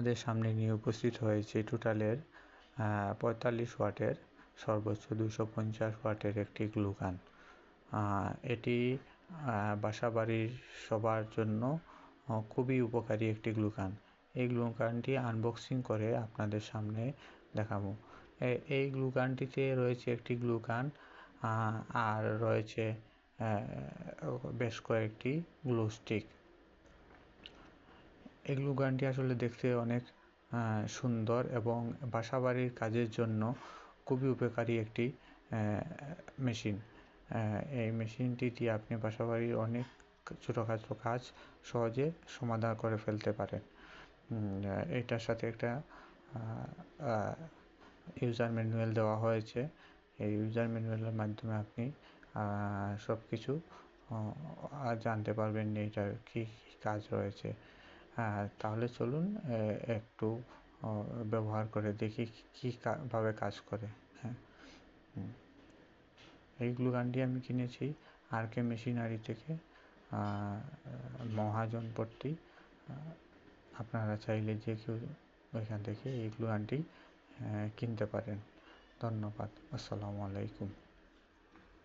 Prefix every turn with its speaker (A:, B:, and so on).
A: আপনাদের সামনে নিয়ে উপস্থিত হয়েছে টোটালের 45 ওয়াটের সর্বোচ্চ 250 ওয়াটের একটি গ্লু গান। এটি বাসাবাড়ির সবার জন্য খুবই উপকারী একটি গ্লু গান। এই গ্লু গানটি আনবক্সিং করে আপনাদের সামনে দেখাবো। এই গ্লু গানটিতে রয়েছে একটি গ্লু গান আর রয়েছে বেশ কয়েকটি গ্লু স্টিক। এই গ্লু গানটি আসলে দেখতে অনেক সুন্দর এবং বাসাবাড়ির কাজের জন্য খুবই উপকারী একটি মেশিন। এই মেশিনটি দিয়ে আপনি বাসাবাড়ির অনেক ছোটোখাটো কাজ সহজে সমাধান করে ফেলতে পারেন। এটার সাথে একটা ইউজার ম্যানুয়াল দেওয়া হয়েছে। এই ইউজার ম্যানুয়ালের মাধ্যমে আপনি সব কিছু জানতে পারবেন এটার কী কাজ রয়েছে। তাহলে চলুন একটু ব্যবহার করে দেখি কীভাবে কাজ করে। এই গ্লু গানটি আমি কিনেছি RK মেশিনারি থেকে, মহাজনপট্টি। আপনারা চাইলে যে কেউ ওইখান থেকে এই গ্লু গানটি কিনতে পারেন। ধন্যবাদ। আসসালামু আলাইকুম।